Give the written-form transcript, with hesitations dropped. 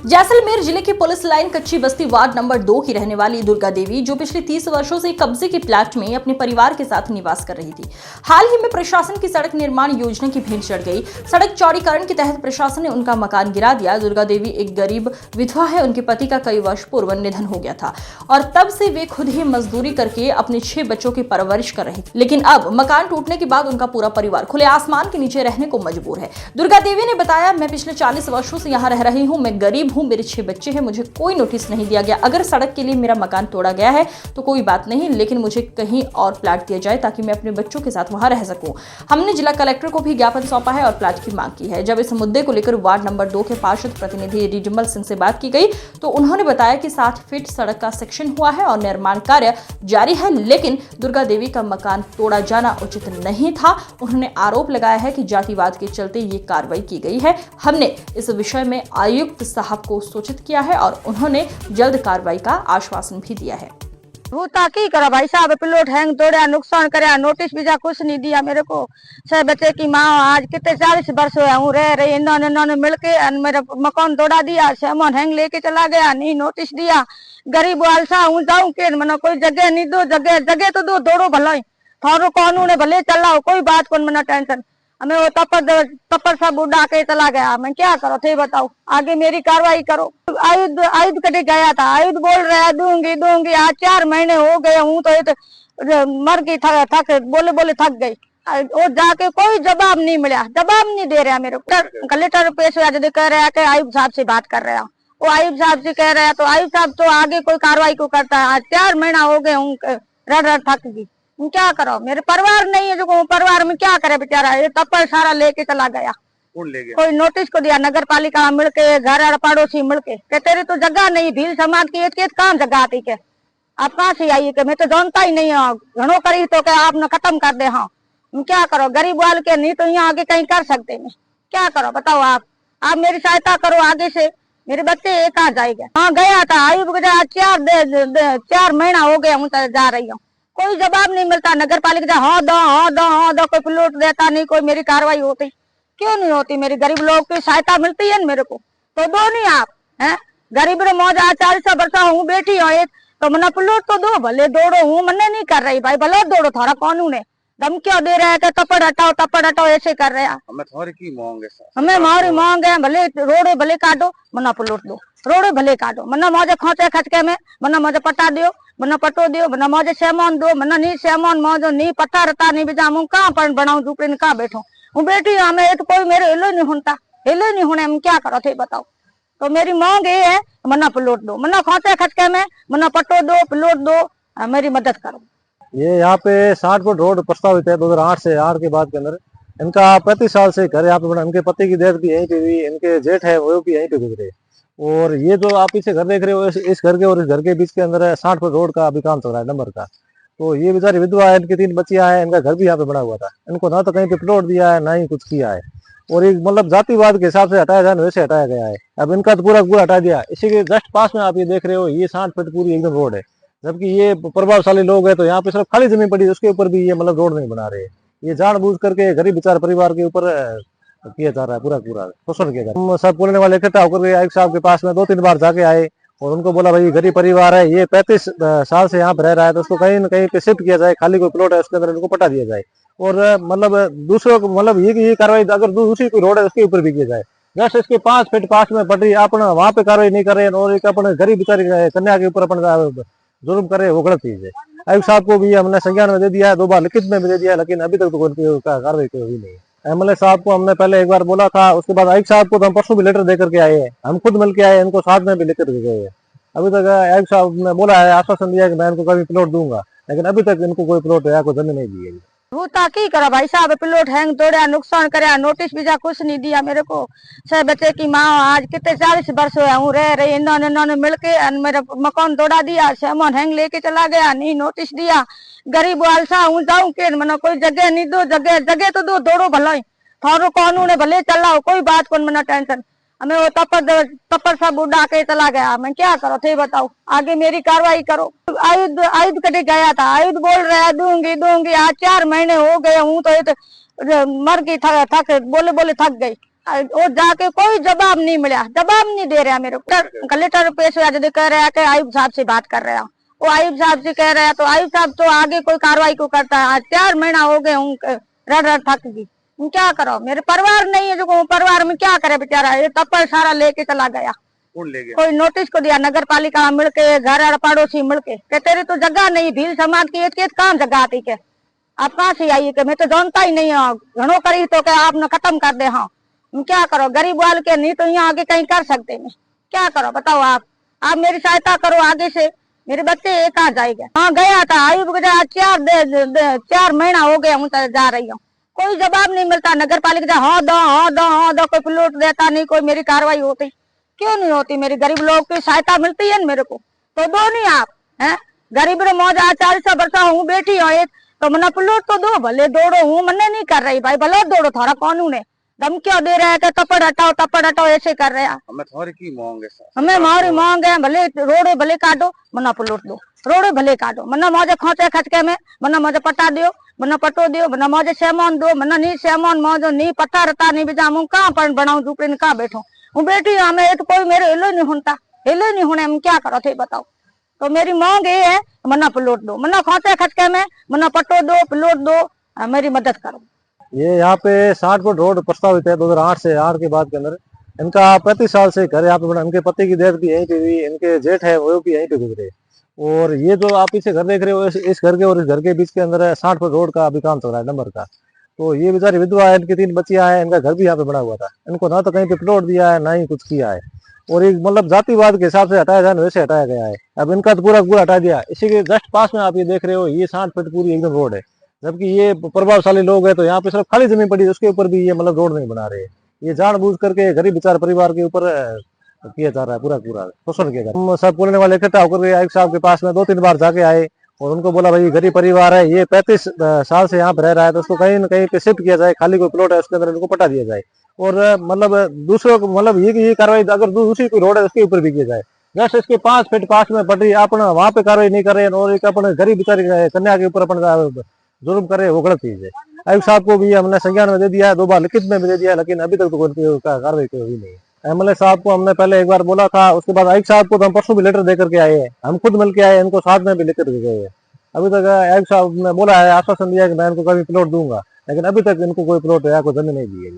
जैसलमेर जिले की police line कच्ची बस्ती वार्ड नंबर 2 की रहने वाली दुर्गा देवी, जो पिछले 30 वर्षों से कब्जे के फ्लैट में अपने परिवार के साथ निवास कर रही थी, हाल ही में प्रशासन की सड़क निर्माण योजना की भेंट चढ़ गई। सड़क चौड़ीकरण के तहत प्रशासन ने उनका मकान गिरा दिया। दुर्गा देवी एक गरीब विधवा है। उनके पति का कई वर्ष पूर्व निधन हो गया था और तब से वे खुद ही मजदूरी करके अपने 6 बच्चों की परवरिश कर रही थी। लेकिन अब मकान टूटने के बाद उनका पूरा परिवार खुले आसमान के नीचे रहने को मजबूर है। दुर्गा देवी ने बताया, मैं पिछले 40 वर्षों से यहाँ रह रही हूँ। मैं गरीब हूँ, मेरे 6 बच्चे हैं, मुझे कोई नोटिस नहीं दिया गया। अगर सड़क के लिए मेरा मकान तोड़ा गया है तो कोई बात नहीं, लेकिन मुझे कहीं और फ्लैट दिया जाए ताकि मैं अपने बच्चों के साथ वहां रह सकूं। हमने जिला कलेक्टर को भी ज्ञापन सौंपा है और फ्लैट की मांग की है। जब इस मुद्दे को लेकर वार्ड नंबर 2 के पार्षद प्रतिनिधि रिजमल सिंह से बात की गई तो उन्होंने बताया कि 7 फीट सड़क का सेक्शन हुआ है और निर्माण कार्य जारी है, लेकिन दुर्गा देवी का मकान तोड़ा जाना उचित नहीं था। उन्होंने आरोप लगाया है कि जातिवाद के चलते ये कार्रवाई की गई है। हमने इस विषय में आयुक्त साहब को सूचित किया है और उन्होंने जल्द कार्रवाई का आश्वासन भी दिया है। वो ताकि करा भाई साहब, प्लॉट हैंग तोड़ा, नुकसान कराया, नोटिस भी जा कुछ नहीं दिया मेरे को। 6 बच्चे की माँ, आज कितने 40 वर्ष हुए हूँ रह रही। इन्होंने मिलके मेरा मकान तोड़ा दिया, सामान हैंग लेके चला गया, नहीं नोटिस दिया। गरीब वालसा हूँ, जाऊँ के मना कोई जगह नहीं दो, जगह तो दो, दौड़ो भला थारो कानून है, भले चलाओ, कोई बात को मना टेंशन। हमें वो तपर सब उड़ा के चला गया। मैं क्या करो थे बताओ, आगे मेरी कार्रवाई करो। आयुध कटे गया था, आयुध बोल रहा है दूंगी। आज 4 महीने हो गए हूँ तो मर गई, थक बोले थक गई। और जाके कोई जवाब नहीं मिला, जवाब नहीं दे रहा मेरे को। कलेक्टर पेश हुआ, जब कह रहा है कि आयुब साहब से बात कर रहा हूँ, वो आयुब साहब से कह रहा है तो आयुब साहब तो आगे कोई कार्रवाई को करता है। आज 4 महीना हो गए हूँ, रड़ थक गई। क्या करो, मेरे परिवार नहीं है, जो परिवार में क्या करे बेचारा। ये तप्पड़ सारा लेके चला गया। कौन ले गया? कोई नोटिस को दिया, नगर पालिका मिलके, घर पड़ोसी मिलके, के तेरे तो जगह नहीं, भील समाज की कहाँ जगह आती के आप कहाँ से आई के मैं तो जानता ही नहीं हूँ। घणो करी तो क्या आपने खत्म कर दे। हाँ क्या करो, गरीब वाल के नहीं तो यहाँ आगे कहीं कर सकते मैं। क्या करो बताओ, आप मेरी सहायता करो आगे से। मेरे बच्चे कहाँ जाएगा? हाँ गया था आयुब, 4 महीना हो गया हूँ जा रही हूँ, कोई जवाब नहीं मिलता। नगर पालिका हाँ दो, कोई प्लॉट देता नहीं, कोई मेरी कार्रवाई होती क्यों नहीं होती? मेरी गरीब लोग की सहायता मिलती है मेरे को तो दो नहीं आप हैं। गरीब रे मौज, आज 40 वर्ष हूँ बैठी हो तो मना प्लॉट तो दो, भले दौड़ो हूँ, मन्ने नहीं कर रही भाई, भले दौड़ो, थोड़ा कानून है। धमकियां दे रहे हैं, तपड़ हटाओ ऐसे कर रहे हैं। हमें तुम्हारी की मांग है? हमें हमारी मांग है, भले रोडे भले काटो, मना प्लॉट दो, रोडे भले काटो, मना मौजे खोचे खचके में, मना मौजे पटा दियो, मना पटो दियो, मना मौजे सामान दो, मना नहीं सामान मौजो नहीं पत्ता रता नहीं बिजामू, कहाँ पर बनाऊं झूपड़ी में, कहाँ बैठो हूँ बैठी। हमें तो कोई मेरे हिलो नहीं होने, हम क्या करो थे बताओ। तो मेरी मांग ये है, मना प्लॉट दो, मना खोचे खचके में, मना पटो दो, प्लॉट दो, मेरी मदद करो। ये यहाँ पे 60 फुट रोड प्रस्तावित है 2008 से 8 के बाद के अंदर। इनका 35 साल से घर यहाँ पे बना। इनके पति की डेथ भी यहीं पे हुई, इनके जेठ है वो भी यहीं पे गुजरे। और ये जो आप पीछे घर देख रहे हो, इस घर के और इस घर के बीच के अंदर 60 फुट रोड का अभी काम चल रहा है नंबर का। तो ये बेचारी विधवा है, इनकी 3 बच्चियां हैं, इनका घर भी यहाँ पे बना हुआ था। इनको ना तो कहीं पे प्लॉट दिया है, ना ही कुछ किया है। और एक मतलब जातिवाद के हिसाब से हटाया जाए वैसे हटाया गया है। अब इनका तो पूरा हटा दिया। इसी के जस्ट पास में आप ये देख रहे हो, ये 60 फुट पूरी एकदम रोड है, जबकि ये प्रभावशाली लोग हैं तो यहाँ पे सिर्फ खाली जमीन पड़ी है, उसके ऊपर भी ये मतलब रोड नहीं बना रहे। ये जानबूझ करके गरीब बेचारे परिवार के ऊपर किया जा रहा है, पूरा शोषण किया जा रहा है। हम सब बोलने वाले इकट्ठा होकर के आयुक्त साहब के पास में 2-3 बार जाके आए और उनको बोला भाई गरीब परिवार है, ये 35 साल से यहाँ पे रह रहा है तो उसको कहीं न कहीं पे शिफ्ट किया जाए, खाली कोई प्लॉट है उसके अंदर इनको पटा दिया जाए। और मतलब दूसरों को मतलब ये कार्रवाई अगर दूसरी कोई रोड है उसके ऊपर भी किया जाए। जस्ट इसके 5 फीट पास में पट रही, अपना वहाँ पे कार्रवाई नहीं कर रहे और एक अपने गरीब बेचारी कन्या के ऊपर अपना जुर्म करे, वो गलत चीज है। आयुक्त साहब को भी हमने संज्ञान में दे दिया है, 2 बार लिखित में भी दे दिया है, लेकिन अभी तक तो कोई कार्रवाई हुई नहीं है। एमएलए साहब को हमने पहले एक बार बोला था, उसके बाद आयुक्त साहब को तो हम परसों भी लेटर देकर के आए हैं, हम खुद मिल के आए, इनको साथ में भी लेकर गए हैं। अभी तक आयुक्त साहब ने बोला है, आश्वासन दिया कि मैं इनको कभी प्लॉट दूंगा, लेकिन अभी तक इनको कोई प्लॉट या कोई जमीन नहीं दी है। वो ताकि करा भाई साहब, प्लॉट हैंग तोड़ा, नुकसान कराया, नोटिस भी जा कुछ नहीं दिया मेरे को। 6 बच्चे की माँ, आज कितने 40 वर्ष हुए हूँ रह रही। इन्होंने मिलके मेरा मकान तोड़ा दिया, सामान हैंग लेके चला गया, नहीं नोटिस दिया। गरीब वालसा हूँ, जाऊँ के मना कोई जगह नहीं दो, जगह तो दो, दौड़ो भला थारो कानून है, भले चलाओ, कोई बात को मना टेंशन। हमें वो तपर सब उड़ा के चला गया। मैं क्या करो थे बताओ, आगे मेरी कार्रवाई करो। आयुध कटे गया था, आयुध बोल रहा है दूंगी। आज 4 महीने हो गए हूँ तो मर गई, बोले थक गई। वो जाके कोई जवाब नहीं मिला, जवाब नहीं दे रहा मेरे को। कलेक्टर पेश हुआ जब कह रहा है कि आयुब साहब से बात कर रहा हूँ, वो आयुब साहब से कह रहा है तो आयुब साहब तो आगे कोई कार्रवाई को करता है। आज 4 महीना हो गए हूँ, रड़ रड़ थक गई। क्या करो, मेरे परिवार नहीं है, जो परिवार में क्या करे बेचारा, ये तप्पड़ सारा लेके चला गया। कौन ले गया? कोई नोटिस को दिया, नगर पालिका मिलके, घर पड़ोसी मिलके के तेरी तो जगह नहीं, भील समाज की कहाँ जगह आती के आप कहाँ से आई के मैं तो जानता ही नहीं हूँ, घणो करी तो क्या आपने खत्म कर दे। हाँ क्या करो, गरीब वाल के नहीं तो यहाँ आगे कहीं कर सकते मैं, क्या करो बताओ। आप मेरी सहायता करो आगे से, मेरे बच्चे कहाँ जाएंगे। हाँ गया था आयुब, 4 महीना हो गया हूँ जा रही हूँ, कोई जवाब नहीं मिलता। नगर पालिका हाँ दो, कोई प्लॉट देता नहीं, कोई मेरी कार्रवाई होती क्यों नहीं होती। मेरी गरीब लोग की सहायता मिलती है मेरे को तो दो नहीं आप है। गरीब रे मौज आज 40 वर्ष हूँ बैठी हो तो मना प्लॉट तो दो, भले दौड़ो हूँ, मन्ने नहीं कर रही भाई, भले दौड़ो, थोड़ा कानून है, धमकियां दे रहे हैं कि तपड़ हटाओ ऐसे कर रहे हैं। हमें तुम्हारी की मांग है? हमें हमारी मांग है, भले रोडे भले काटो, मना प्लॉट दो, रोडे भले काटो, मना मौजे खोचे खचके में, मना मौजे पटा दियो, मना पटो दियो, मना मौजे सेमोन दो, मना नहीं सेमोन मौजो नहीं पत्ता रता नहीं बिजामू, कहाँ पर बनाऊं झूपड़ी में, कहाँ बैठो हूँ बैठी। हमें तो कोई मेरे हिलो नहीं होता, हिलो नहीं होने हम क्या करो थे बताओ। तो मेरी मांग ये है, मना प्लॉट दो, मना खोचे खचके में, मना पटो दो, प्लॉट दो, मेरी मदद करो। ये यहाँ पे 60 फुट रोड प्रस्तावित है 2008 से 8 के बाद के अंदर। इनका 35 साल से घर यहाँ पे बना, इनके पति की डेथ भी यहीं पे हुई, इनके जेठ है वो भी यहीं पे गुजरे। और ये जो आप पीछे घर देख रहे हो, इस घर के और इस घर के बीच के अंदर 60 फुट रोड का अभी काम चल रहा है नंबर का। तो ये बेचारी विधवा है, इनकी 3 बच्चियां हैं, इनका घर भी यहाँ पे बना हुआ था, इनको ना तो कहीं पे प्लॉट दिया है ना ही कुछ किया है। और एक मतलब जातिवाद के हिसाब से हटाया जाए वैसे हटाया गया है। अब इनका तो पूरा हटा दिया। इसी के जस्ट पास में आप ये देख रहे हो, ये 60 फीट पूरी एकदम रोड है, जबकि ये प्रभावशाली लोग हैं तो यहाँ पे सिर्फ खाली जमीन पड़ी है, उसके ऊपर भी ये मतलब रोड नहीं बना रहे। ये जानबूझ करके गरीब बेचारे परिवार के ऊपर किया जा रहा है, पूरा शोषण किया जा रहा है। हम सब बोलने वाले इकट्ठा होकर आयुब साहब के पास में 2-3 बार जाके आए और उनको बोला भाई गरीब परिवार है, ये 35 साल से यहाँ पे रह रहा है तो उसको कहीं न कहीं पे शिफ्ट किया जाए, खाली कोई प्लॉट है उसके अंदर इनको पटा दिया जाए। और मतलब दूसरों को मतलब ये कार्रवाई अगर दूसरी कोई रोड है उसके ऊपर भी किया जाए। जस्ट इसके 5 फीट पास में पट रही है, अपना वहाँ पे कार्रवाई नहीं कर रहे हैं और एक अपने गरीब बेचारी कन्या के ऊपर अपना जुर्म करे, वो गलत चीज है। आयुब साहब को भी हमने संज्ञान में दे दिया है, 2 बार लिखित में भी दे दिया है, लेकिन अभी तक तो कोई कार्रवाई हुई नहीं है। एमएलए साहब को हमने पहले एक बार बोला था, उसके बाद आयुब साहब को तो हम परसों भी लेटर दे करके आए हैं, हम खुद मिल के आए, इनको साथ में भी लेकर गए हैं। अभी तक आयुब साहब ने बोला है, आश्वासन दिया कि मैं इनको कभी प्लॉट दूंगा, लेकिन अभी तक इनको कोई प्लॉट या कोई जमीन नहीं दी है।